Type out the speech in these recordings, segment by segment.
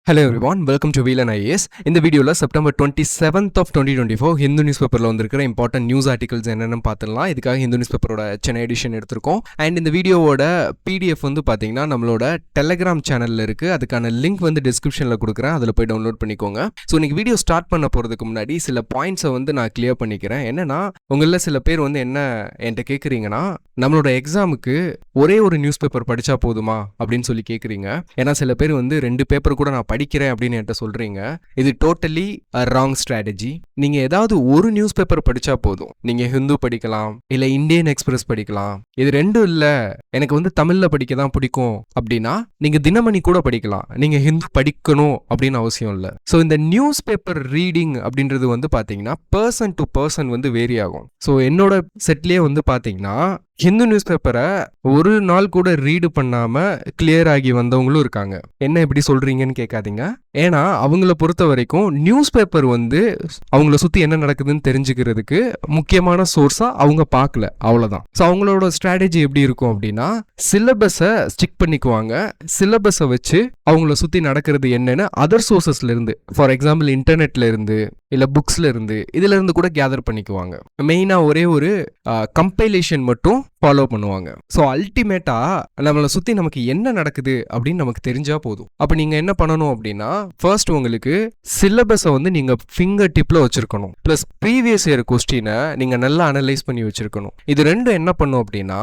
Hello everyone, welcome to VLAN IAS. இந்த வீடியோவில் September 27th of 2024 Hindu news பேப்பரில் வந்திருக்கிற இம்பார்ட்டன்ட் நியூஸ் ஆர்டிகல்ஸ் என்னென்னு பார்த்துடலாம். இதுக்காக ஹிந்து நியூஸ் பேப்பரோட சென்னை எடிஷன் எடுத்திருக்கோம். அண்ட் இந்த வீடியோவோட PDF வந்து பார்த்தீங்கன்னா நம்மளோட டெலகிராம் சேனலில் இருக்குது. அதுக்கான லிங்க் வந்து டிஸ்கிரிப்ஷனில் கொடுக்குறேன், அதில் போய் டவுன்லோட் பண்ணிக்கோங்க. ஸோ இன்னைக்கு வீடியோ ஸ்டார்ட் பண்ண போகிறதுக்கு முன்னாடி சில பாயிண்ட்ஸை வந்து நான் கிளியர் பண்ணிக்கிறேன். என்னென்னா, உங்களில் சில பேர் வந்து என்ன என்கிட்ட கேட்குறீங்கன்னா, நம்மளோட எக்ஸாமுக்கு ஒரே ஒரு நியூஸ் பேப்பர் படித்தா போதுமா அப்படின்னு சொல்லி கேட்குறீங்க. ஏன்னா சில பேர் வந்து 2 பேப்பர் கூட நான் படிக்கிறேன் அப்படின்னு என்கிட்ட சொல்றீங்க. இது டோட்டலி ராங் ஸ்ட்ராட்டஜி. நீங்க ஏதாவது ஒரு நியூஸ் பேப்பர் படிச்சா போதும். நீங்க ஹிந்து படிக்கலாம், இல்ல இந்தியன் எக்ஸ்பிரஸ் படிக்கலாம். இது ரெண்டும் இல்ல, எனக்கு வந்து தமிழ்ல படிக்க தான் பிடிக்கும் அப்படின்னா நீங்க தினமணி கூட படிக்கலாம். நீங்க ஹிந்து படிக்கணும் அப்படின்னு அவசியம் இல்லை. ஸோ இந்த நியூஸ் பேப்பர் ரீடிங் அப்படின்றது வந்து பாத்தீங்கன்னா பர்சன் டு பர்சன் வந்து வேரி ஆகும். ஸோ என்னோட செட்லயே வந்து பாத்தீங்கன்னா ஹிந்து நியூஸ் பேப்பரை ஒரு நாள் கூட ரீடு பண்ணாம கிளியர் ஆகி வந்தவங்களும் இருக்காங்க. என்ன இப்படி சொல்றீங்கன்னு கேட்காதீங்க. ஏன்னா அவங்கள பொறுத்த வரைக்கும் நியூஸ் பேப்பர் வந்து அவங்கள சுத்தி என்ன நடக்குதுன்னு தெரிஞ்சுக்கிறதுக்கு முக்கியமான சோர்ஸா அவங்க பார்க்கல, அவ்வளவுதான். ஸோ அவங்களோட ஸ்ட்ராட்டஜி எப்படி இருக்கும் அப்படின்னா, சிலபஸை ஸ்டிக் பண்ணிக்குவாங்க. சிலபஸை வச்சு அவங்கள சுத்தி நடக்கிறது என்னன்னு அதர் சோர்சஸ்ல இருந்து, ஃபார் எக்ஸாம்பிள் இன்டர்நெட்ல இருந்து இல்ல புக்ஸ்ல இருந்து, இதுல இருந்து கூட கேதர் பண்ணிக்குவாங்க. மெயினா ஒரே ஒரு கம்பைலேஷன் மட்டும் ஃபாலோ பண்ணுவாங்க. ஸோ அல்டிமேட்டா நம்மளை சுத்தி நமக்கு என்ன நடக்குது அப்படின்னு நமக்கு தெரிஞ்சா போதும். அப்ப நீங்க என்ன பண்ணணும் அப்படின்னா, ஃபர்ஸ்ட் உங்களுக்கு சிலபஸை வந்து நீங்க ஃபிங்கர் டிப்ல வச்சிருக்கணும். பிளஸ் ப்ரீவியஸ் இயர் கொஸ்டினை நீங்க நல்லா அனலைஸ் பண்ணி வச்சிருக்கணும். இது ரெண்டும் என்ன பண்ணும் அப்படின்னா,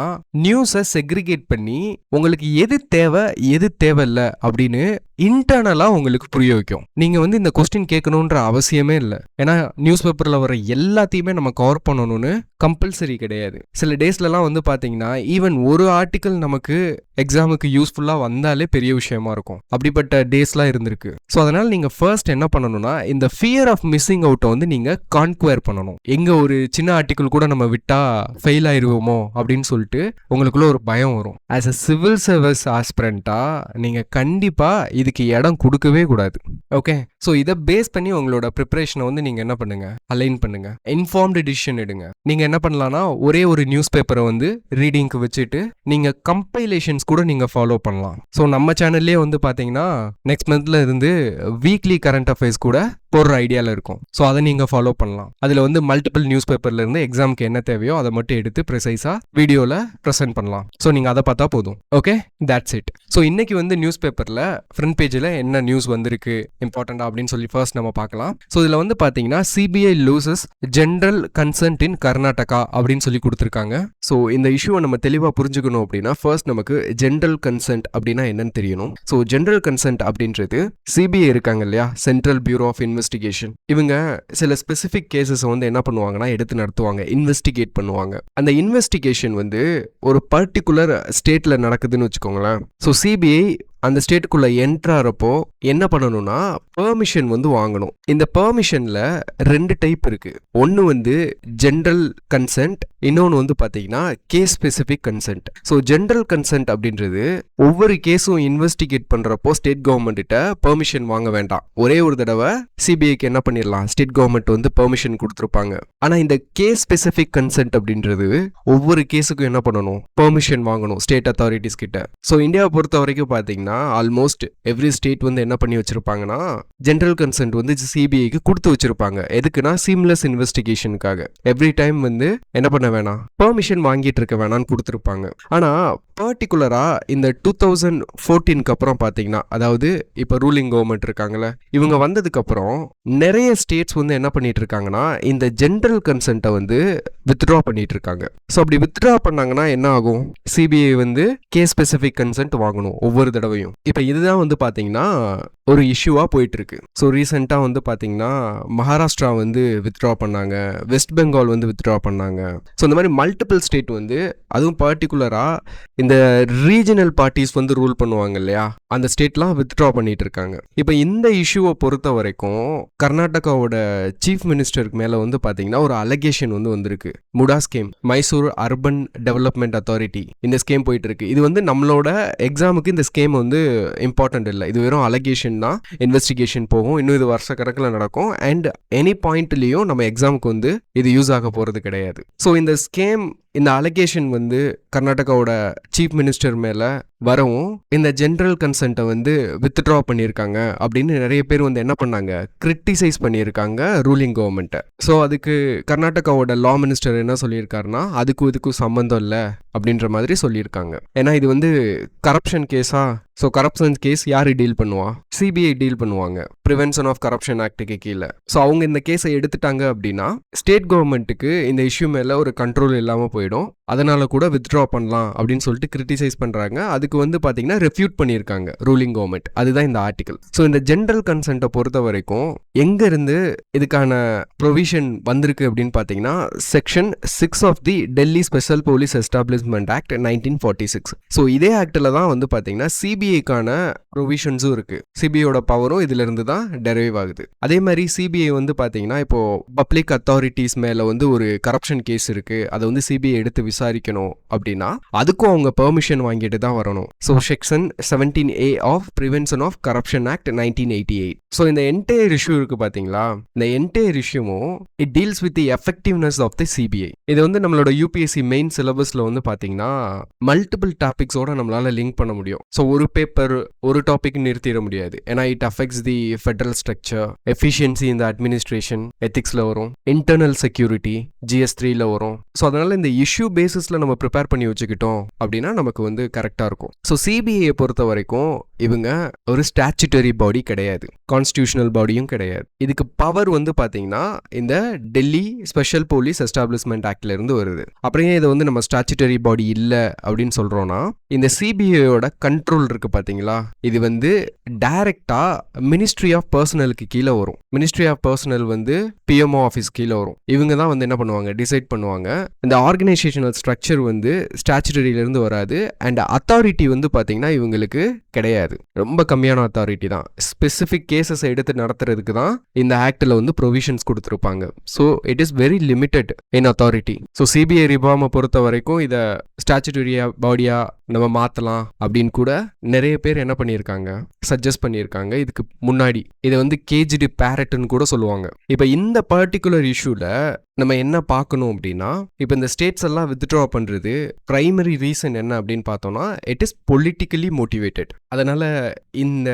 நியூஸை செக்ரிகேட் பண்ணி உங்களுக்கு எது தேவை எது தேவையில்லை அப்படின்னு இன்டர்னலா உங்களுக்கு புரிய வைக்கும். நீங்க வந்து இந்த கொஸ்டின் கேட்கணுன்ற அவசியமே இல்லை. ஏன்னா நியூஸ் பேப்பர்ல வர எல்லாத்தையுமே நம்ம கவர் பண்ணணும்னு கம்பல்சரி கிடையாது. சில டேஸ்லலாம் வந்து பாத்தீங்கன்னா ஈவன் ஒரு ஆர்டிக்கல் நமக்கு எக்ஸாமுக்கு யூஸ்ஃபுல்லா வந்தாலே பெரிய விஷயமா இருக்கும். அப்படிப்பட்ட டேஸ்லாம் இருந்திருக்கு. ஸோ அதனால நீங்க ஃபர்ஸ்ட் என்ன பண்ணணும்னா, இந்த ஃபியர் ஆஃப் மிஸ்ஸிங் அவுட்டை வந்து நீங்க கான்குவேர் பண்ணணும். எங்க ஒரு சின்ன ஆர்டிக்கல் கூட நம்ம விட்டா ஃபெயில் ஆயிருவோமோ அப்படின்னு சொல்லிட்டு உங்களுக்குள்ள ஒரு பயம் வரும். ஆஸ் அ சிவில் சர்வீஸ் ஆஸ்பிரண்டா நீங்க கண்டிப்பா இதுக்கு இடம் கொடுக்கவே கூடாது. ஓகே, ஸோ இதை பேஸ் பண்ணி உங்களோட ப்ரிப்பரேஷனை வந்து நீங்க என்ன பண்ணுங்க, அலைன் பண்ணுங்க, இன்ஃபார்ம்டு டிசிஷன் எடுங்க. நீங்க என்ன பண்ணலாம்னா, ஒரே ஒரு நியூஸ் பேப்பரை வந்து ரீடிங்க்கு வச்சுட்டு நீங்க கம்பைலேஷன்ஸ் கூட நீங்க ஃபாலோ பண்ணலாம். ஸோ நம்ம சேனல்லே வந்து பாத்தீங்கன்னா நெக்ஸ்ட் மந்த்ல இருந்து வீக்லி கரண்ட் அஃபேர்ஸ் கூட போடுற ஐடியால இருக்கும். ஸோ அதை நீங்க ஃபாலோ பண்ணலாம். அதுல வந்து மல்டிபிள் நியூஸ் பேப்பர்ல இருந்து எக்ஸாமுக்கு என்ன தேவையோ அதை மட்டும் எடுத்து ப்ரிசைஸா வீடியோல ப்ரெசென்ட் பண்ணலாம். ஸோ நீங்க அதை பார்த்தா போதும். Okay, that's it. ஸோ இன்னைக்கு வந்து நியூஸ் பேப்பர்ல ஃப்ரண்ட் பேஜ்ல என்ன நியூஸ் வந்திருக்கு இம்பார்ட்டன்டா அப்படின்னு சொல்லி ஃபர்ஸ்ட் நம்ம பார்க்கலாம். ஸோ இதுல வந்து பாத்தீங்கன்னா சிபிஐ லூசஸ் ஜெனரல் கன்சென்ட் இன் கர்நாடகா அப்படின்னு சொல்லி கொடுத்துருக்காங்க. ஸோ இந்த இஷ்யூவை நம்ம தெளிவாக புரிஞ்சுக்கணும் அப்படின்னா ஃபர்ஸ்ட் நமக்கு ஜெனரல் கன்சென்ட் அப்படின்னா என்னன்னு தெரியணும். ஸோ ஜெனரல் கன்சென்ட் அப்படின்றது சிபிஐ இருக்காங்க இல்லையா, சென்ட்ரல் பியூரோ ஆஃப் இன்வெஸ்டிகேஷன். இவங்க சில ஸ்பெசிஃபிக் கேசஸ் வந்து என்ன பண்ணுவாங்கன்னா எடுத்து நடத்துவாங்க, இன்வெஸ்டிகேட் பண்ணுவாங்க. அந்த இன்வெஸ்டிகேஷன் வந்து ஒரு பர்டிகுலர் ஸ்டேட்ல நடக்குதுன்னு வச்சுக்கோங்களேன். ஸோ சிபிஐ அந்த ஸ்டேட்டுக்குள்ள என்ட்ராறப்போ என்ன பண்ணணும்னா பெர்மிஷன் வந்து வாங்கணும். இந்த பெர்மிஷன்ல 2 டைப் இருக்கு. ஒன்னு வந்து ஜெனரல் கன்சென்ட், இன்னொன்று வந்து பாத்தீங்கன்னா case specific consent. So general consent அப்படின்றது ஒவ்வொரு கேஸும் இன்வெஸ்டிகேட் பண்றப்போ ஸ்டேட் கவர்மெண்ட் கிட்ட பெர்மிஷன் வாங்க வேண்டாம். ஒரே ஒரு தடவை சிபிஐக்கு என்ன பண்ணிடலாம், ஸ்டேட் கவர்மெண்ட் வந்து பெர்மிஷன் கொடுத்துருப்பாங்க. ஆனா இந்த கேஸ் ஸ்பெசிபிக் கன்சென்ட் அப்படின்றது ஒவ்வொரு கேஸுக்கும் என்ன பண்ணணும், பெர்மிஷன் வாங்கணும் ஸ்டேட் அத்தாரிட்டிஸ் கிட்ட. ஸோ இந்தியாவை பொறுத்த வரைக்கும் பாத்தீங்கன்னா ஆல்மோஸ்ட் எவ்ரி ஸ்டேட் வந்து என்ன பண்ணி வச்சிருப்பாங்கன்னா ஜெனரல் கன்சென்ட் வந்து சிபிஐக்கு கொடுத்து வச்சிருப்பாங்க. எதுக்குன்னா சீம்லெஸ் இன்வெஸ்டிகேஷனுக்காக. எவ்ரி டைம் வந்து என்ன பண்ண வேணாம், பெர்மிஷன் வாங்கிட்டு இருக்க வேணாம்னு கொடுத்துருப்பாங்க. ஆனா பர்டிகுலரா இந்த 2014க்கு அப்புறம் பாத்தீங்கன்னா, அதாவது இப்ப ரூலிங் கவர்மெண்ட் இருக்காங்கல்ல, இவங்க வந்ததுக்கு அப்புறம் நிறைய ஸ்டேட்ஸ் வந்து என்ன பண்ணிட்டு இருக்காங்கன்னா இந்த ஜெனரல் கன்சென்ட்டை வந்து வித்ட்ரா பண்ணிட்டு இருக்காங்க. ஸோ அப்படி வித்ட்ரா பண்ணாங்கன்னா என்ன ஆகும், சிபிஐ வந்து கேஸ் ஸ்பெசிபிக் கன்சென்ட் வாங்கணும் ஒவ்வொரு தடவையும். இப்ப இதுதான் வந்து பாத்தீங்கன்னா ஒரு இஷ்யூவா போயிட்டு இருக்கு. ஸோ ரீசெண்டா வந்து பாத்தீங்கன்னா மகாராஷ்டிரா வந்து வித்ட்ரா பண்ணாங்க, வெஸ்ட் பெங்கால் வந்து வித்ட்ரா பண்ணாங்க. ஸோ இந்த மாதிரி மல்டிபிள் ஸ்டேட் வந்து, அதுவும் பர்டிகுலரா இந்த ரீஜனல் பார்ட்டிஸ் வந்து ரூல் பண்ணுவாங்க இல்லையா, அந்த ஸ்டேட்லாம் வித்ட்ரா பண்ணிட்டு இருக்காங்க. இப்போ இந்த இஷ்யூவை பொறுத்த வரைக்கும் கர்நாடகாவோட சீஃப் மினிஸ்டருக்கு மேல வந்து பாத்தீங்கன்னா ஒரு அலகேஷன் வந்து வந்திருக்கு. MUDA scheme, Mysore urban development authority, இந்த ஸ்கீம் போயிட்டு இருக்கு. இது வந்து நம்மளோட எக்ஸாமுக்கு இந்த ஸ்கீம் வந்து இம்பார்ட்டன்ட் இல்லை. இது வெறும் அலகேஷன் தான். இன்வெஸ்டிகேஷன் போகும், இன்னும் இது வருஷ கணக்கில் நடக்கும். அண்ட் எனி பாயிண்ட்லயும் நம்ம எக்ஸாமுக்கு வந்து இது யூஸ் ஆக போறது கிடையாது. ஸோ இந்த ஸ்கீம் இந்த அலகேஷன் வந்து கர்நாடகாவோட சீஃப் மினிஸ்டர் மேலே வரவும் இந்த ஜென்ரல் கன்சென்ட்டை வந்து வித்ட்ரா பண்ணியிருக்காங்க அப்படின்னு நிறைய பேர் வந்து என்ன பண்ணாங்க, கிரிட்டிசைஸ் பண்ணியிருக்காங்க ரூலிங் கவர்மெண்ட்டை. ஸோ அதுக்கு கர்நாடகாவோட லா மினிஸ்டர் என்ன சொல்லியிருக்காருன்னா, இதுக்கும் சம்மந்தம் இல்லை அப்படின்ற மாதிரி சொல்லியிருக்காங்க. ஏன்னா இது வந்து கரப்ஷன் கேஸா, ஸோ கரப்ஷன் கேஸ் யார் டீல் பண்ணுவா, சிபிஐ டீல் பண்ணுவாங்க ப்ரிவென்ஷன் ஆஃப் கரப்ஷன் ஆக்டுக்கு கீழே. ஸோ அவங்க இந்த கேஸை எடுத்துட்டாங்க அப்படின்னா ஸ்டேட் கவர்மெண்ட்டுக்கு இந்த இஷ்யூ மேலே ஒரு கண்ட்ரோல் இல்லாமல் போயிடும். அதனால கூட வித்ட்ரா பண்ணலாம் அப்படின்னு சொல்லிட்டு கிரிட்டிசைஸ் பண்ணுறாங்க. அதுக்கு வந்து பார்த்தீங்கன்னா ரெஃப்யூட் பண்ணியிருக்காங்க ரூலிங் கவர்மெண்ட். அதுதான் இந்த ஆர்டிகல். ஸோ இந்த ஜென்ரல் கன்சென்ட்டை பொறுத்த வரைக்கும் எங்கேருந்து இதுக்கான ப்ரொவிஷன் வந்திருக்கு அப்படின்னு பார்த்தீங்கன்னா section 6 of the Delhi special police establishment act 1946. So இதே ஆக்டில் தான் வந்து பார்த்தீங்கன்னா சிபிஐக்கான ப்ரொவிஷன்ஸும் இருக்குது. சிபிஐயோட பவரும் இதிலிருந்து தான் டெரைவ் ஆகுது. அதே மாதிரி சிபிஐ வந்து பார்த்தீங்கன்னா இப்போது பப்ளிக் அத்தாரிட்டிஸ் மேலே வந்து ஒரு கரப்ஷன் கேஸ் இருக்குது, அதை வந்து சிபிஐ எடுத்து விசாரிக்கணும் அப்படின்னா அதுக்கும் அவங்க பெர்மிஷன் வாங்கிட்டு தான் வரணும். So section 17A of prevention of corruption act 1988. So இந்த என்டையர் இஷ்யூ இருக்கு பார்த்தீங்களா, இந்த என்டையர் இஷ்யூவும் it deals with the effectiveness of the CBI. இது வந்து நம்மளோட யூபிஎஸ்சி மெயின் சிலபஸில் வந்து பார்த்தீங்கன்னா மல்டிபிள் டாபிக்ஸோட நம்மளால லிங்க் பண்ண முடியும். ஸோ ஒரு பேப்பர் ஒரு டாபிக் நிறுத்திட முடியாது. ஏன்னா it affects the federal structure, efficiency இந்த அட்மினிஸ்ட்ரேஷன், எத்திக்ஸில் வரும், இன்டர்னல் செக்யூரிட்டி GS3ல வரும். ஸோ அதனால இந்த இஷ்யூ பேசிஸில் நம்ம ப்ரிப்பேர் பண்ணி வச்சுக்கிட்டோம் அப்படின்னா நமக்கு வந்து கரெக்டாக இருக்கும். ஸோ சிபிஐயை பொறுத்த வரைக்கும் இவங்க ஒரு ஸ்டாச்சுட்டரி பாடி கிடையாது, கான்ஸ்டியூஷனல் பாடியும் கிடையாது. இதுக்கு பவர் வந்து பார்த்தீங்கன்னா இந்த டெல்லி ஸ்பெஷல் போலீஸ் எஸ்டாப்ளிஷ்மெண்ட் ஆக்ட்ல இருந்து வருது. அப்புறம் ஏன் இதை வந்து நம்ம ஸ்டாச்சுட்டரி பாடி இல்லை அப்படின்னு சொல்கிறோன்னா, இந்த சிபிஐயோட கண்ட்ரோல் இருக்கு பார்த்தீங்களா, இது வந்து டைரக்டா மினிஸ்ட்ரி ஆஃப் பர்சனலுக்கு கீழே வரும். மினிஸ்ட்ரி ஆஃப் பர்சனல் வந்து பிஎம்ஓ ஆஃபீஸ் கீழே வரும். இவங்க தான் வந்து என்ன பண்ணுவாங்க, டிசைட் பண்ணுவாங்க. இந்த ஆர்கனைசேஷனல் ஸ்ட்ரக்சர் வந்து ஸ்டாச்சுட்டரியிலேருந்து வராது. அண்ட் அத்தாரிட்டி வந்து பார்த்தீங்கன்னா இவங்களுக்கு கிடையாது, ரொம்ப கம்மியான அத்தாரிட்டி தான். ஸ்பெசிஃபிக் கேசஸ் எடுத்து நடத்துறதுக்கு தான் இந்த ஆக்டில் வந்து ப்ரொவிஷன்ஸ் கொடுத்துருப்பாங்க. So it is very limited in authority. So CBI ரிஃபார்மை பொறுத்த வரைக்கும் இதை ஸ்டாச்சுட்டரியா பாடியா நம்ம மாற்றலாம் அப்படின்னு கூட நிறைய பேர் என்ன பண்ணியிருக்காங்க, சஜஸ்ட் பண்ணியிருக்காங்க. இதுக்கு முன்னாடி இதை வந்து கேஜ்டு பேரட்னு கூட சொல்லுவாங்க. இப்போ இந்த பர்டிகுலர் இஷ்யூவில் நம்ம என்ன பார்க்கணும் அப்படின்னா, இப்போ இந்த ஸ்டேட்ஸ் எல்லாம் வித்ட்ரா பண்ணுறது ப்ரைமரி ரீசன் என்ன அப்படின்னு பார்த்தோம்னா இட் இஸ் பொலிட்டிக்கலி மோட்டிவேட்டட். அதனால் இந்த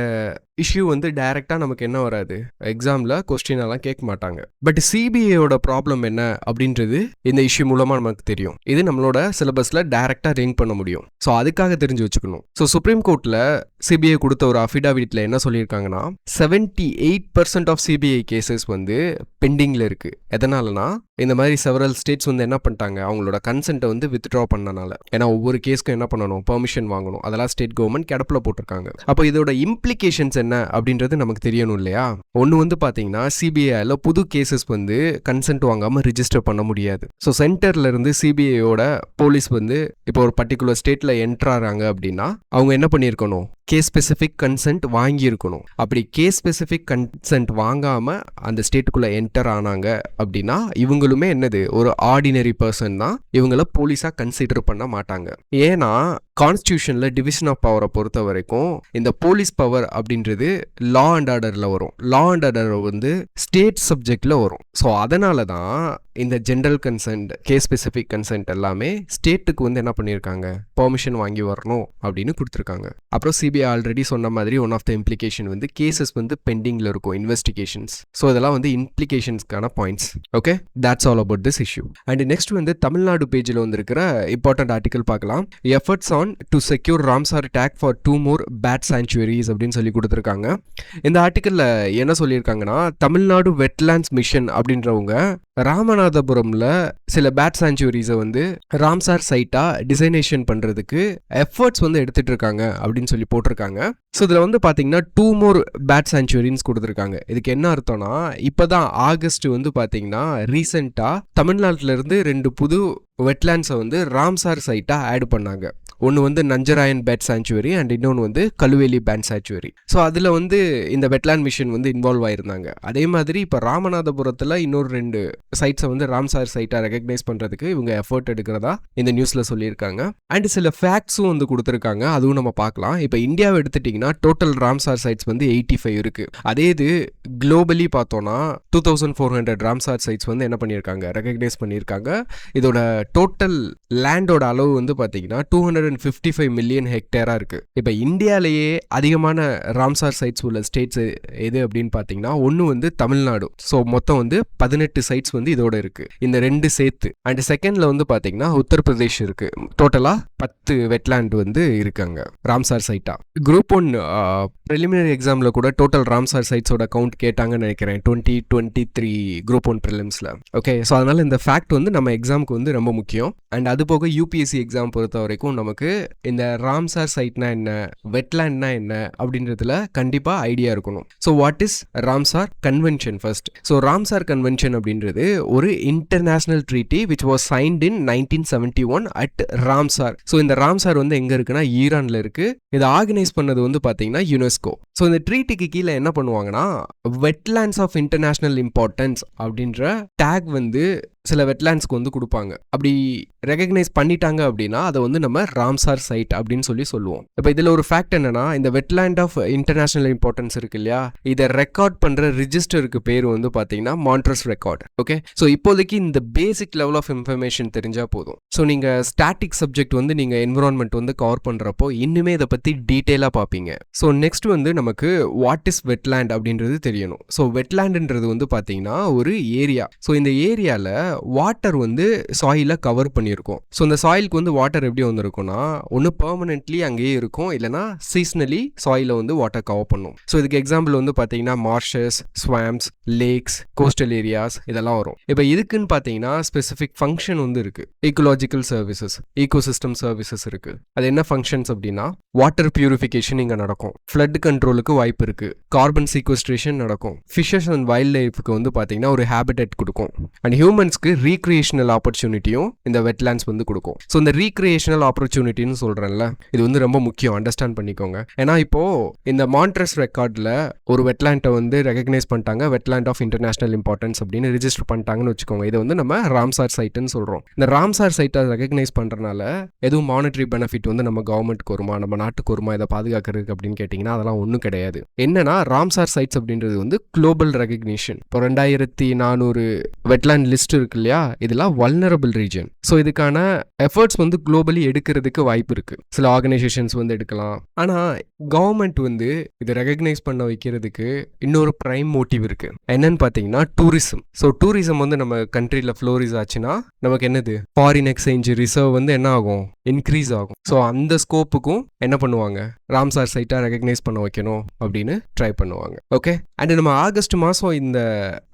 இஷ்யூ வந்து டைரெக்டாக நமக்கு என்ன வராது, எக்ஸாமில் கொஸ்டின் எல்லாம் கேட்க மாட்டாங்க. பட் சிபிஐயோட ப்ராப்ளம் என்ன அப்படின்றது இந்த இஷ்யூ மூலமாக நமக்கு தெரியும். இது நம்மளோட சிலபஸில் டைரெக்டாக லிங்க் பண்ண முடியும். ஸோ அதுக்காக தெரிஞ்சு வச்சுக்கணும். ஸோ சுப்ரீம் கோர்ட்டில் சிபிஐ கொடுத்த ஒரு அஃபிடாவிட்டில் என்ன சொல்லியிருக்காங்கன்னா 78% ஆஃப் சிபிஐ கேசஸ் வந்து பெண்டிங்கில் இருக்குது. எதனாலனா இந்த மாதிரி செவரல் ஸ்டேட்ஸ் வந்து என்ன பண்ணிட்டாங்க, அவங்களோட கன்சென்ட்டை வந்து வித்ட்ரா பண்ணனால. ஏன்னா ஒவ்வொரு கேஸ்க்கும் என்ன பண்ணணும், பெர்மிஷன் வாங்கணும். அதெல்லாம் ஸ்டேட் கவர்மெண்ட் கிடப்பில் போட்டிருக்காங்க. அப்போ இதோட இம்ப்ளிகேஷன்ஸ் என்ன அப்படின்றது நமக்கு தெரியணும் இல்லையா. ஒன்று வந்து பார்த்தீங்கன்னா சிபிஐல புது கேசஸ் வந்து கன்சென்ட் வாங்காமல் ரிஜிஸ்டர் பண்ண முடியாது. ஸோ சென்டர்ல இருந்து சிபிஐயோட போலீஸ் வந்து இப்போ ஒரு பர்டிகுலர் ஸ்டேட்ல என்டர் ஆகிறாங்க அப்படின்னா அவங்க என்ன பண்ணியிருக்கணும், கேஸ் ஸ்பெசிஃபிக் கன்சென்ட் வாங்கியிருக்கணும். அப்படி கேஸ் ஸ்பெசிஃபிக் கன்சென்ட் வாங்காமல் அந்த ஸ்டேட்டுக்குள்ளே என்டர் ஆனாங்க அப்படின்னா இவங்களுமே என்னது, ஒரு ஆர்டினரி பர்சன் தான். இவங்கள போலீஸாக கன்சிடர் பண்ண மாட்டாங்க. ஏன்னா கான்ஸ்டியூஷனில் டிவிஷன் ஆஃப் பவரை பொறுத்த வரைக்கும் இந்த போலீஸ் பவர் அப்படின்றது லா அண்ட் ஆர்டரில் வரும். லா அண்ட் ஆர்டர் வந்து ஸ்டேட் சப்ஜெக்டில் வரும். ஸோ அதனால தான் இந்த general consent, case specific consent எல்லாமே ஸ்டேட்டுக்கு வந்து என்ன பண்ணியிருக்காங்க, பெர்மிஷன் வாங்கி வரணும் அப்படின்னு கொடுத்துருக்காங்க. அப்புறம் சிபிஐ ஆல்ரெடி சொன்ன மாதிரி ஒன் ஆஃப் த இம்ப்ளிகேஷன் வந்து கேசஸ் வந்து பெண்டிங்கில் இருக்கும், இன்வெஸ்டிகேஷன்ஸ். ஸோ இதெல்லாம் வந்து இம்ப்ளிகேஷன்ஸ்க்கான points. Okay, that's all about this issue. And next வந்து தமிழ்நாடு பேஜில் வந்துருக்கிற இம்பார்ட்டன்ட் ஆர்டிகல் பார்க்கலாம். Efforts on to secure Ramsar tag for 2 more bird sanctuaries அப்படின்னு சொல்லி கொடுத்துருக்காங்க. இந்த ஆர்டிக்கலில் என்ன சொல்லியிருக்காங்கன்னா, தமிழ்நாடு வெட்லேண்ட்ஸ் மிஷன் அப்படின்றவங்க ராமநாதபுரம்ல சில பேட் சாங்சுவரிஸை வந்து ராம்சார் சைட்டா டிசைனேஷன் பண்றதுக்கு எஃபர்ட்ஸ் வந்து எடுத்துட்டு இருக்காங்க அப்படின்னு சொல்லி போட்டிருக்காங்க. ஸோ இதில் வந்து பார்த்தீங்கன்னா 2 more பேட் சாங்சுவரின்னு கொடுத்துருக்காங்க. இதுக்கு என்ன அர்த்தம்னா, இப்போதான் ஆகஸ்ட் வந்து பார்த்தீங்கன்னா ரீசெண்டாக தமிழ்நாட்டில இருந்து 2 புது வெட்லேண்ட்ஸை வந்து ராம்சார் சைட்டாக ஆட் பண்ணாங்க. ஒன்று வந்து நஞ்சராயன் பேட் சாங்சுவரி அண்ட் இன்னொன்று வந்து கழுவேலி பேட் சாங்சுவரி. ஸோ அதில் வந்து இந்த வெட்லேண்ட் மிஷன் வந்து இன்வால்வ் ஆயிருந்தாங்க. அதே மாதிரி இப்போ ராமநாதபுரத்தில் இன்னொரு 2 சைட்ஸை வந்து ராம்சார் சைட்டாக ரெகக்னைஸ் பண்ணுறதுக்கு இவங்க எஃபர்ட் எடுக்கிறதா இந்த நியூஸில் சொல்லியிருக்காங்க. அண்ட் சில ஃபேக்ட்ஸும் வந்து கொடுத்துருக்காங்க, அதுவும் நம்ம பார்க்கலாம். இப்போ இந்தியாவை எடுத்துட்டிங்கன்னா டோட்டல் ராம்சார் சைட்ஸ் வந்து 85 இருக்குது. அதே இது குளோபலி பார்த்தோன்னா 2400 ராம்சார் சைட்ஸ் வந்து என்ன பண்ணியிருக்காங்க, ரெகக்னைஸ் பண்ணியிருக்காங்க. இதோட டோட்டல் லேண்டோட அளவு வந்து பார்த்தீங்கன்னா 255 மில்லியன் ஹெக்டேராக இருக்குது. இப்போ இந்தியாவிலேயே அதிகமான ராம்சார் சைட்ஸ் உள்ள ஸ்டேட்ஸ் எது அப்படின்னு பார்த்தீங்கன்னா ஒன்று வந்து தமிழ்நாடு. ஸோ மொத்தம் வந்து 18 சைட்ஸ் வந்து இதோட இருக்குது, இந்த 2 சேர்த்து. அண்ட் செகண்டில் வந்து பார்த்தீங்கன்னா உத்தரப்பிரதேஷ் இருக்குது. டோட்டலாக 10 வெட்லேண்ட் வந்து இருக்காங்க ராம்சார் சைட்டா. குரூப் 1 ப்ரிலிமினரி எக்ஸாமில் கூட டோட்டல் ராம்சார் சைட்ஸோட கவுண்ட் கேட்டாங்கன்னு நினைக்கிறேன் 2023 குரூப் 1 ப்ரிலிம்ஸில். ஓகே, ஸோ அதனால் இந்த ஃபேக்ட் வந்து நம்ம எக்ஸாமுக்கு வந்து ரொம்ப முக்கியம். அண்ட் அது போக யூபிஎஸ்சி எக்ஸாம் பொறுத்த வரைக்கும் நமக்கு இந்த ராம்சார் சைட்னா என்ன, வெட்லேண்ட்னா என்ன அப்படின்றதுல கண்டிப்பாக ஐடியா இருக்கணும். So what is Ramsar convention first? So Ramsar convention அப்படின்றது ஒரு international treaty which was signed in 1971 at Ramsar. So இந்த ராம்சார் வந்து எங்கே இருக்குன்னா ஈரானில் இருக்குது. இதை ஆர்கனைஸ் பண்ணது வந்து பார்த்தீங்கன்னா யுனெஸ்கோ. ஸோ இந்த ட்ரீட்டிக்கு கீழே என்ன பண்ணுவாங்கன்னா வெட்லேண்ட்ஸ் ஆஃப் இன்டர்நேஷனல் இம்பார்ட்டன்ஸ் அப்படின்ற டேக் வந்து சில வெட்லேண்ட்ஸ்க்கு வந்து கொடுப்பாங்க. அப்படி ரெகக்னைஸ் பண்ணிட்டாங்க அப்படின்னா அதை வந்து நம்ம ராம்சார் சைட் அப்படின்னு சொல்லுவோம். இப்போ இதில் ஒரு ஃபேக்ட் என்னன்னா, இந்த வெட்லேண்ட் ஆஃப் இன்டர்நேஷனல் இம்பார்ட்டன்ஸ் இருக்கு இல்லையா, இதை ரெக்கார்ட் பண்ணுற ரிஜிஸ்டருக்கு பேர் வந்து பார்த்தீங்கன்னா மான்ட்ரஸ் ரெக்கார்ட். ஓகே, ஸோ இப்போதைக்கு இந்த பேசிக் லெவல் ஆஃப் இன்ஃபர்மேஷன் தெரிஞ்சால் போதும். ஸோ நீங்கள் ஸ்டாட்டிக் சப்ஜெக்ட் வந்து நீங்கள் என்விரான்மெண்ட் வந்து கவர் பண்ணுறப்போ இன்னுமே இதை பற்றி டீட்டெயிலாக பார்ப்பீங்க. ஸோ நெக்ஸ்ட் வந்து நமக்கு வாட் இஸ் வெட்லேண்ட் அப்படின்றது தெரியணும். ஸோ வெட்லேண்டுன்றது வந்து பார்த்தீங்கன்னா ஒரு ஏரியா. ஸோ இந்த ஏரியாவில் வாட்டர் வந்து சாயில கவர் பண்ணியிருக்கும். ஸோ இந்த சாயிலுக்கு வந்து வாட்டர் எப்படி வந்திருக்கும்னா ஒன்று பெர்மனென்ட்லி அங்கேயே இருக்கும், இல்லைனா சீசனலி சாயில வந்து வாட்டர் கவர் பண்ணும். ஸோ இதுக்கு எக்ஸாம்பிள் வந்து பார்த்தீங்கன்னா marshes, swarms, lakhs, coastal areas இதெல்லாம் வரும். இப்போ இதுக்குன்னு பார்த்தீங்கன்னா ஸ்பெசிஃபிக் ஃபங்க்ஷன் வந்து இருக்கு. ஈக்கோலாஜிக்கல் சர்வீசஸ், ஈகோசிஸ்டம் சர்வீசஸ் இருக்கு. அது என்ன ஃபங்க்ஷன்ஸ் அப்படின்னா வாட்டர் பியூரிஃபிகேஷன் இங்கே நடக்கும், ஃப்ளட் கண்ட்ரோலுக்கு வாய்ப்பு இருக்கு, கார்பன் சீக்வஸ்ட்ரேஷன் நடக்கும், ஃபிஷஸ் அண்ட் வைல்ட் லைஃப்க்கு வந்து பார்த்தீங்கன்னா ஒரு ஹேபிடேட் கொடுக்கும், அண்ட் ஹியூமன்ஸ்க்கு ரீக்ரியேஷனல் ஆப்பர்ச்சுனிட்டியும் இந்த வெட்லேண்ட்ஸ் வந்து கொடுக்கும். ஸோ இந்த ரீக்ரியேஷனல் ஆப்பர்ச்சுனிட்டின்னு சொல்றேன்ல, இது வந்து ரொம்ப முக்கியம், அண்டர்ஸ்டாண்ட் பண்ணிக்கோங்க. ஏன்னா இப்போ இந்த மான்ட்ரஸ் ரெக்கார்டில் ஒரு வெட்லேண்டை வந்து ரெகக்னைஸ் பண்ணிட்டாங்க, வெட்லேண்ட் ஆஃப் இன்டர்நேஷனல் இம்பார்ட்டன்ஸ் அப்படின்னு ரிஜிஸ்டர் பண்ணிட்டாங்கன்னு வச்சுக்கோங்க. இதை வந்து நம்ம ராம்சார் சைட்டுன்னு சொல்றோம். இந்த ராம்சார் சைட்டை ரெகக்னைஸ் பண்றதுனால எதுவும் மானிட்டரி பெனிஃபிட் வந்து நம்ம கவர்மெண்ட்டுக்கு வருமா, நம்ம நாட்டுக்கு வருமா இதை பாதுகாக்கிறதுக்கு அப்படின்னு கேட்டிங்கன்னா அதெல்லாம் ஒன்றும் கிடையாது. என்னன்னா ராம்சார் சைட்ஸ் அப்படின்றது வந்து குளோபல் ரெகக்னிஷன். இப்போ 2400 வெட்லேண்ட் லிஸ்ட் இருக்கு இல்லையா, இதெல்லாம் வல்னரபிள் ரீஜன். ஸோ இதுக்கான எஃபர்ட்ஸ் வந்து குளோபலி எடுக்கிறதுக்கு வாய்ப்பு இருக்கு. சில ஆர்கனைசேஷன்ஸ் வந்து எடுக்கலாம். ஆனால் கவர்மெண்ட் வந்து இதை ரெகக்னைஸ் பண்ண வைக்கிறதுக்கு இன்னொரு பிரைம் மோட்டிவ் இருக்கு. என்னன்னு பார்த்தீங்கன்னா டூரிசம். ஸோ டூரிசம் வந்து நம்ம கண்ட்ரியில் ஃப்ளோரிஸ் ஆச்சுன்னா நமக்கு என்னது, ஃபாரின் எக்ஸ்சேஞ்ச் ரிசர்வ் வந்து என்ன ஆகும், இன்க்ரீஸ் ஆகும். ஸோ அந்த ஸ்கோப்புக்கும் என்ன பண்ணுவாங்க, ராம்சார் சைட்டாக ரெகக்னைஸ் பண்ண வைக்கணும் அப்படின்னு ட்ரை பண்ணுவாங்க. ஓகே, அண்ட் நம்ம ஆகஸ்ட் மாதம் இந்த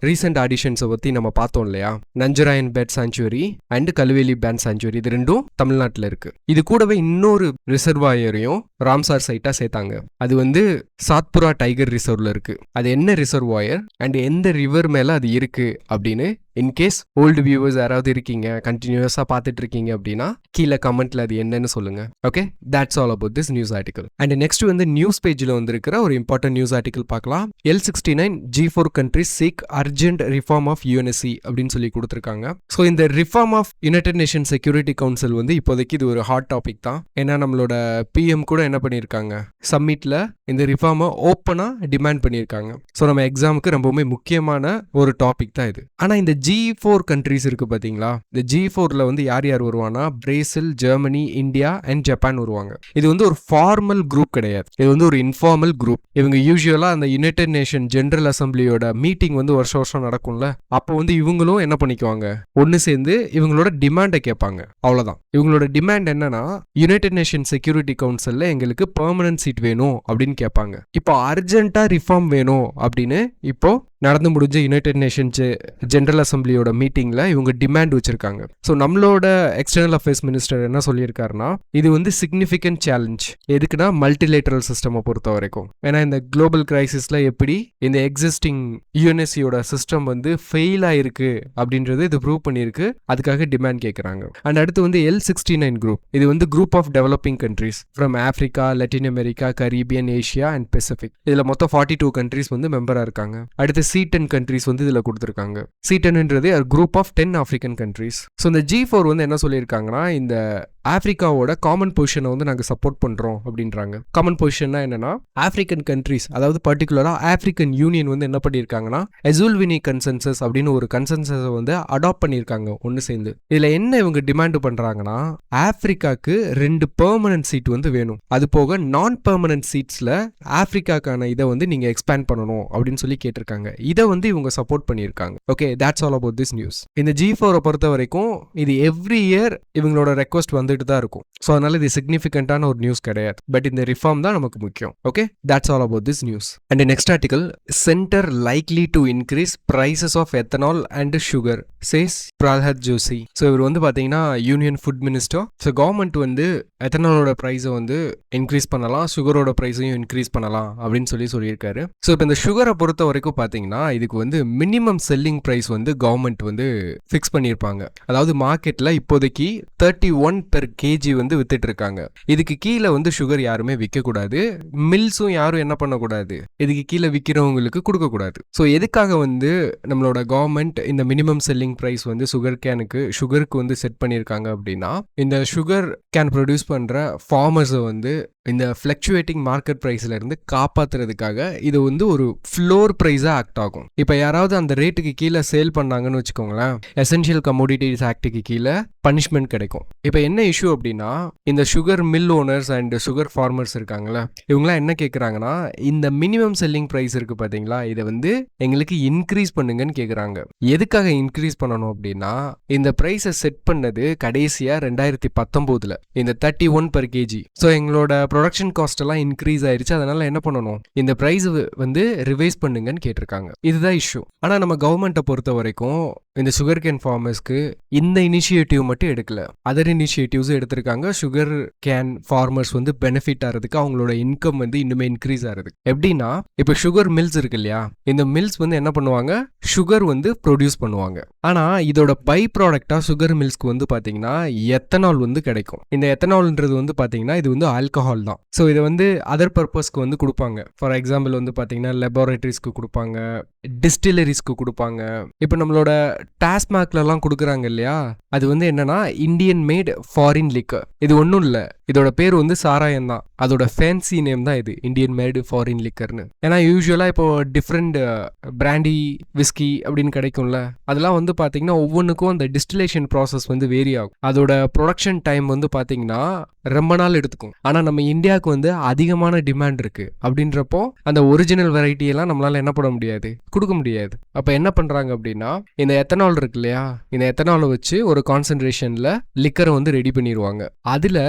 ரீசெண்ட் ஆடிஷன்ஸை பற்றி நம்ம பார்த்தோம் இல்லையா, Nanjarayan bird sanctuary and Kazhuveli bird sanctuary, இது ரெண்டும் தமிழ்நாட்டில் இருக்கு. இது கூடவே இன்னொரு ரிசர்வாயரையும் ராம்சார் சைட்டா சேர்த்தாங்க. அது வந்து சாத்புரா டைகர் ரிசர்வ்ல இருக்கு. அது என்ன ரிசர்வாயர் அண்ட் எந்த ரிவர் மேல அது இருக்கு அப்படின்னு இன்கேஸ் ஓல்டு வியூவர்ஸ் யாராவது இருக்கீங்க, கண்டினியூஸாக பார்த்துட்டு இருக்கீங்க அப்படின்னா கீழே கமெண்ட்ல அது என்னன்னு சொல்லுங்க. Okay, that's all about this news article. And next வந்து நியூஸ் பேஜில் வந்திருக்கிற ஒரு இம்பார்ட்டன்ட் நியூஸ் ஆர்டிகல் பார்க்கலாம். L69 G4 countries seek urgent reform of UNSC அப்படின்னு சொல்லி கொடுத்துருக்காங்க. ஸோ இந்த reform of United Nation Security Council வந்து இப்போதைக்கு இது ஒரு ஹாட் டாபிக் தான். ஏன்னா நம்மளோட பிஎம் கூட என்ன பண்ணியிருக்காங்க, சம்மிட்ல இந்த ரிஃபார்மை ஓப்பனாக டிமாண்ட் பண்ணியிருக்காங்க. ஸோ நம்ம எக்ஸாமுக்கு ரொம்பவுமே முக்கியமான ஒரு டாபிக் தான் இது. ஆனால் இந்த G4 கண்ட்ரிஸ் இருக்கு பார்த்தீங்களா, இந்த G4ல வந்து யார் யார் வருவானா, Brazil, Germany, India and Japan வருவாங்க. இது வந்து ஒரு ஃபார்மல் குரூப் கிடையாது, இது வந்து ஒரு இன்ஃபார்மல் குரூப். இவங்க யூஸ்வலாக அந்த யுனைடெட் நேஷன் ஜெனரல் அசம்பிளியோட மீட்டிங் வந்து வருஷம் நடக்கும்ல, அப்போ வந்து இவங்களும் என்ன பண்ணிக்குவாங்க, ஒன்று சேர்ந்து இவங்களோட டிமாண்டை கேட்பாங்க. அவ்வளோதான். இவங்களோட டிமாண்ட் என்னன்னா, யுனைடெட் நேஷன் செக்யூரிட்டி கவுன்சிலில் எங்களுக்கு பெர்மனன்ட் சீட் வேணும் அப்படின்னு கேட்பாங்க. இப்போ அர்ஜென்ட்டாக ரிஃபார்ம் வேணும் அப்படின்னு இப்போ நடந்து முடிஞ்ச யுனைடெட் நேஷன்ஸ் ஜெனரல் அசம்பிளியோட மீட்டிங்கில் இவங்க டிமாண்ட் வச்சுருக்காங்க. ஸோ நம்மளோட எக்ஸ்டர்னல் அஃபேர்ஸ் மினிஸ்டர் என்ன சொல்லியிருக்காருன்னா, இது வந்து சிக்னிஃபிகண்ட் சேலஞ்ச். எதுக்குன்னா மல்டிலேட்டரல் சிஸ்டமை பொறுத்த வரைக்கும். ஏன்னா இந்த குளோபல் கிரைசிஸில் எப்படி இந்த எக்ஸிஸ்டிங் யூஎன்எஸ்சியோட சிஸ்டம் வந்து ஃபெயில் ஆயிருக்கு அப்படின்றது இது ப்ரூவ் பண்ணியிருக்கு. அதுக்காக டிமாண்ட் கேட்குறாங்க. அண்ட் அடுத்து வந்து L69 குரூப். இது வந்து group of developing countries from Africa, Latin America, Caribbean, Asia and Pacific. இதில் மொத்தம் 42 கண்ட்ரீஸ் வந்து மெம்பராக இருக்காங்க. அடுத்து C10 கண்ட்ரீஸ் வந்து இதில் கொடுத்துருக்காங்க. C10ன்றது group of 10 African countries. So இந்த G4 வந்து என்ன சொல்லியிருக்காங்கன்னா, இந்த ஆஃப்ரிக்காவோட காமன் பொசிஷனை வந்து நாங்கள் சப்போர்ட் பண்ணுறோம் அப்படின்றாங்க. காமன் பொசிஷன்னா என்னன்னா, ஆஃப்ரிக்கன் கண்ட்ரீஸ், அதாவது பர்டிகுலராக ஆஃப்ரிக்கன் யூனியன் வந்து என்ன பண்ணியிருக்காங்கன்னா, எசூல்வினி கன்சென்சஸ் அப்படின்னு ஒரு கன்சென்சஸை வந்து அடாப்ட் பண்ணியிருக்காங்க ஒன்று சேர்ந்து. இதில் என்ன இவங்க டிமாண்ட் பண்ணுறாங்கன்னா, ஆஃப்ரிக்காவுக்கு 2 பெர்மனன்ட் சீட் வந்து வேணும். அது போக நான் பெர்மனன்ட் சீட்ஸில் ஆஃப்ரிக்காக்கான இதை வந்து நீங்கள் எக்ஸ்பேண்ட் பண்ணணும் அப்படின்னு சொல்லி கேட்டிருக்காங்க. இதை வந்து இவங்க சப்போர்ட் பண்ணியிருக்காங்க. Okay, that's all about this news. இந்த G4 பொறுத்த வரைக்கும் இது எவ்ரி இயர் இவங்களோட ரெக்வஸ்ட் வந்துட்டு தான் இருக்கும். ஸோ அதனால இது சிக்னிஃபிகண்டான ஒரு நியூஸ் கிடையாது. பட் இந்த ரிஃபார்ம் தான் நமக்கு முக்கியம். Okay, that's all about this news. And the next article, center likely to increase prices of ethanol and sugar, says Pralhad Joshi. So இவர் வந்து பார்த்தீங்கன்னா union food minister. So government வந்து எத்தனாலோட ப்ரைஸை வந்து இன்க்ரீஸ் பண்ணலாம், சுகரோட ப்ரைஸையும் இன்க்ரீஸ் பண்ணலாம் அப்படின்னு சொல்லியிருக்காரு. ஸோ இப்போ இந்த சுகரை பொறுத்த வரைக்கும் பார்த்தீங்கன்னா, இதுக்கு வந்து மினிமம் செல்லிங் ப்ரைஸ் வந்து கவர்மெண்ட் வந்து ஃபிக்ஸ் பண்ணியிருப்பாங்க. அதாவது மார்க்கெட்டில் இப்போதைக்கு 31 பெர் கேஜி வந்து வித்துட்டு இருக்காங்க. இதுக்கு கீழே வந்து சுகர் யாருமே விற்கக்கூடாது, மில்ஸும் யாரும் என்ன பண்ணக்கூடாது, இதுக்கு கீழே விற்கிறவங்களுக்கு கொடுக்கக்கூடாது. ஸோ எதுக்காக வந்து நம்மளோட கவர்மெண்ட் இந்த மினிமம் செல்லிங் ப்ரைஸ் வந்து சுகருக்கு வந்து செட் பண்ணியிருக்காங்க அப்படின்னா, இந்த சுகர் கேன் ப்ரொடியூஸ் பண்ணுற ஃபார்மர்ஸை வந்து இந்த ஃப்ளக்சுவேட்டிங் மார்க்கெட் ப்ரைஸில் இருந்து காப்பாற்றுறதுக்காக இது வந்து ஒரு ஃப்ளோர் ப்ரைஸாக ஆக்ட் ஆகும். இப்போ யாராவது அந்த ரேட்டுக்கு கீழே சேல் பண்ணாங்கன்னு வச்சுக்கோங்களேன், எசென்ஷியல் கமோடிட்டிஸ் ஆக்டுக்கு கீழே பனிஷ்மெண்ட் கிடைக்கும். இப்போ என்ன இஷ்யூ அப்படின்னா, இந்த sugar mill owners and sugar farmers இருக்காங்களே, இவங்களாம் என்ன கேட்குறாங்கன்னா, இந்த மினிமம் செல்லிங் ப்ரைஸ் இருக்குது பார்த்தீங்களா, இதை வந்து எங்களுக்கு இன்க்ரீஸ் பண்ணுங்கன்னு கேட்குறாங்க. எதுக்காக இன்க்ரீஸ் பண்ணணும் அப்படின்னா, இந்த ப்ரைஸை செட் பண்ணது கடைசியாக 2019 இந்த 31 per kg. ஸோ எங்களோட ப்ரொடக்ஷன் காஸ்ட் எல்லாம் இன்க்ரீஸ் ஆயிருச்சு. அதனால என்ன பண்ணணும், இந்த ப்ரைஸ் வந்து ரிவைஸ் பண்ணுங்கன்னு கேட்டிருக்காங்க. இதுதான் இஷ்யூ. ஆனால் நம்ம கவர்மெண்ட்டை பொறுத்த வரைக்கும் இந்த சுகர் கேன் ஃபார்மர்ஸ்க்கு இந்த இனிஷியேட்டிவ் மட்டும் எடுக்கல, அதர் இனிஷியேட்டிவ்ஸும் எடுத்திருக்காங்க. சுகர் கேன் ஃபார்மர்ஸ் வந்து பெனிஃபிட் ஆகிறதுக்கு, அவங்களோட இன்கம் வந்து இன்னுமே இன்க்ரீஸ் ஆகிறதுக்கு. எப்படின்னா, இப்போ சுகர் மில்ஸ் இருக்கு இல்லையா, இந்த மில்ஸ் வந்து என்ன பண்ணுவாங்க, சுகர் வந்து ப்ரொடியூஸ் பண்ணுவாங்க. ஆனால் இதோட பை ப்ராடக்டாக சுகர் மில்ஸ்க்கு வந்து பார்த்தீங்கன்னா எத்தனால் வந்து கிடைக்கும். இந்த எத்தனால்ன்றது வந்து பார்த்தீங்கன்னா இது வந்து ஆல்கஹால் தான். ஸோ இதை வந்து அதர் பர்பஸ்க்கு வந்து கொடுப்பாங்க. ஃபார் எக்ஸாம்பிள் வந்து பார்த்தீங்கன்னா லெபார்டரிஸ்க்கு கொடுப்பாங்க, டிஸ்டிலரிஸ்க்கு கொடுப்பாங்க. இப்போ நம்மளோட டாஸ்மாக்லாம் கொடுக்குறாங்க இல்லையா, அது வந்து என்னன்னா இந்தியன் மேட் ஃபாரின் லிக்கர். இது ஒன்றும் இல்லை, இதோட பேர் வந்து சாராயம் தான். அதோட ஃபேன்சி நேம் தான் இது, இந்தியன் மேடு ஃபாரின் லிக்கர்னு. ஏன்னா யூஸ்வலாக இப்போ டிஃப்ரெண்ட் பிராண்டி விஸ்கி அப்படின்னு கிடைக்கும்ல, அதெல்லாம் வந்து பார்த்தீங்கன்னா ஒவ்வொன்றுக்கும் அந்த டிஸ்டிலேஷன் ப்ராசஸ் வந்து வேரி ஆகும். அதோட ப்ரொடக்ஷன் டைம் வந்து பார்த்தீங்கன்னா ரொம்ப நாள் எடுத்துக்கும். ஆனால் நம்ம இந்தியாவுக்கு வந்து அதிகமான டிமாண்ட் இருக்குது. அப்படின்றப்போ அந்த ஒரிஜினல் வெரைட்டியெல்லாம் நம்மளால் என்ன பண்ண முடியாது, கொடுக்க முடியாது. அப்போ என்ன பண்ணுறாங்க அப்படின்னா, இந்த எத்தனால் இருக்கு இல்லையா, இந்த எத்தனாலை வச்சு ஒரு கான்சன்ட்ரேஷனில் லிக்கரை வந்து ரெடி பண்ணிடுவாங்க. அதில்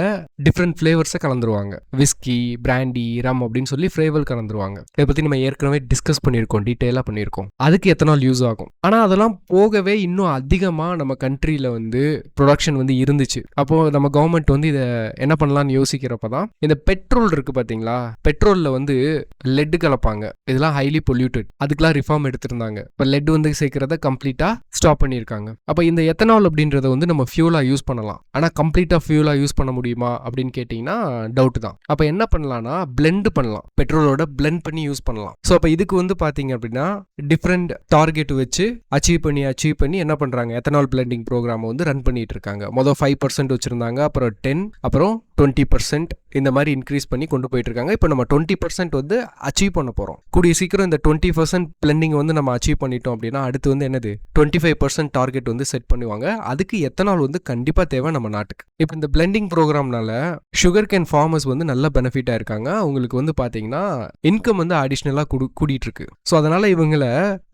டிஃப்ரெண்ட் ஃப்ளேவர்ஸை கலந்துருவாங்க. விஸ்கி, பிராண்டி, ரம் அப்படின்னு சொல்லி ஃப்ளேவர் கலந்துருவாங்க. இதை பற்றி நம்ம ஏற்கனவே டிஸ்கஸ் பண்ணியிருக்கோம், டீட்டெயிலாக பண்ணியிருக்கோம். அதுக்கு எத்தனால் யூஸ் ஆகும். ஆனால் அதெல்லாம் போகவே இன்னும் அதிகமாக நம்ம கண்ட்ரியில் வந்து ப்ரொடக்ஷன் வந்து இருந்துச்சு. அப்போது நம்ம கவர்மெண்ட் வந்து இதை என்ன பண்ணலாம்னு யோசிக்கிறப்ப தான் இந்த பெட்ரோல் இருக்கு பார்த்தீங்களா, பெட்ரோலில் வந்து லெட் கலப்பாங்க. இதெல்லாம் ஹைலி பொல்யூட்டட். அதுக்கெல்லாம் ரிஃபார்ம் எடுத்திருந்தாங்க. இப்போ லெட் வந்து சேர்க்கிறத கம்ப்ளீட்டாக ஸ்டாப் பண்ணியிருக்காங்க. அப்போ இந்த எத்தனால் அப்படின்றத வந்து நம்ம ஃபியூலாக யூஸ் பண்ணலாம். ஆனால் கம்ப்ளீட்டாக ஃபியூலாக யூஸ் பண்ண முடியுமா அப்படின்னு கேட்டிங்கன்னா டவுட் தான். அப்போ என்ன பண்ணலாம்னா பிளெண்ட் பண்ணலாம், பெட்ரோலோட பிளெண்ட் பண்ணி யூஸ் பண்ணலாம். ஸோ அப்போ இதுக்கு வந்து பார்த்தீங்க அப்படின்னா டிஃப்ரெண்ட் டார்கெட் வச்சு அச்சீவ் பண்ணி என்ன பண்ணுறாங்க, எத்தனால் பிளெண்டிங் ப்ரோக்ராம் வந்து ரன் பண்ணிட்டு இருக்காங்க. மொதல் 5% வச்சுருந்தாங்க, அப்புறம் 10, அப்புறம் 20% இந்த மாதிரி இன்க்ரீஸ் பண்ணி கொண்டு போயிட்டு இருக்காங்க. இப்போ நம்ம 20% வந்து அச்சீவ் பண்ண போகிறோம். கூடிய சீக்கிரம் இந்த 20% பிளெண்டிங் வந்து நம்ம அச்சீவ் பண்ணிட்டோம் அப்படின்னா அடுத்து வந்து என்னது 25% டார்கெட் வந்து செட் பண்ணுவாங்க. அதுக்கு எத்தனால் வந்து கண்டிப்பாக தேவை நம்ம நாட்டுக்கு. இப்போ இந்த பிளெண்டிங் ப்ரோக்ராம்னால சுகர் கேன் ஃபார்மர்ஸ் வந்து நல்ல பெனிஃபிட்டாக இருக்காங்க. அவங்களுக்கு வந்து பார்த்தீங்கன்னா இன்கம் வந்து அடிஷ்னலாக கூடிட்டு இருக்கு. ஸோ அதனால இவங்களை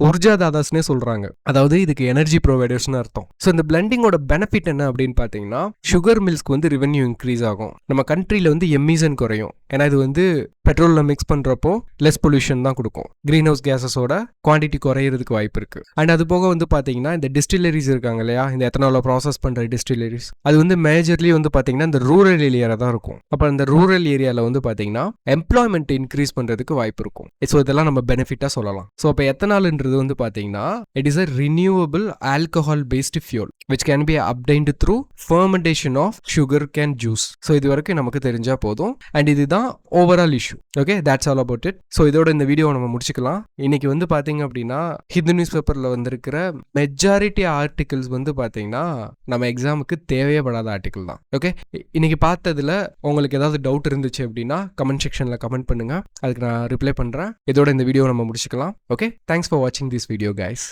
உர்ஜா தாதாஸ்னே சொல்றாங்க. அதாவது இதுக்கு எனர்ஜி ப்ரொவைடர்ஸ்னு அர்த்தம். ஸோ இந்த பிளெண்டிங்கோட பெனிஃபிட் என்ன அப்படின்னு பார்த்தீங்கன்னா சுகர் மில்ஸ்க்கு வந்து ரெவென்யூ இன்க்ரீஸ் ஆகும். நம்ம கண்ட்ரியில் வந்து எமிஷன் குறையும். ஏன்னா இது வந்து பெட்ரோலில் மிக்ஸ் பண்ணுறப்போ லெஸ் பொல்யூஷன் தான் கொடுக்கும். க்ரீன் ஹவுஸ் கேஸஸோட குவான்டிட்டி குறையிறதுக்கு வாய்ப்பு இருக்கு. அண்ட் அது போக வந்து பார்த்தீங்கன்னா இந்த டிஸ்டிலரிஸ் இருக்காங்க இல்லையா, இந்த எத்தனால ப்ராசஸ் பண்ணுற டிஸ்டிலரிஸ், அது வந்து மேஜர்லி வந்து பார்த்தீங்கன்னா இந்த ரூரல் ஏரியாவில் தான் இருக்கும். அப்போ இந்த ரூரல் ஏரியாவில் வந்து பார்த்தீங்கன்னா எம்ப்ளாய்மெண்ட் இன்க்ரீஸ் பண்ணுறதுக்கு வாய்ப்பு இருக்கும். ஸோ இதெல்லாம் நம்ம பெனிஃபிட்டாக சொல்லலாம். ஸோ அப்போ எத்தனால்ன்றது வந்து பார்த்தீங்கன்னா it is a renewable alcohol based fuel which can be obtained through fermentation of sugar cane juice. So இது வரைக்கும் நமக்கு தெரிஞ்சா போதும். அண்ட் இதுதான் overall issue. Okay, that's all about it. So இதோட இந்த வீடியோவை நம்ம முடிச்சுக்கலாம். இன்னைக்கு வந்து பார்த்தீங்க அப்படின்னா ஹிந்து நியூஸ் பேப்பரில் வந்திருக்கிற மெஜாரிட்டி ஆர்டிகிள்ஸ் வந்து பார்த்தீங்கன்னா நம்ம எக்ஸாமுக்கு தேவையப்படாத ஆர்டிகிள் தான். ஓகே, இன்னைக்கு பார்த்ததுல உங்களுக்கு ஏதாவது டவுட் இருந்துச்சு அப்படின்னா கமெண்ட் செக்ஷனில் கமெண்ட் பண்ணுங்க, அதுக்கு நான் ரிப்ளை பண்ணுறேன். இதோட இந்த வீடியோவை நம்ம முடிச்சுக்கலாம். ஓகே, தேங்க்ஸ் ஃபார் வாட்சிங் திஸ் வீடியோ கைஸ்.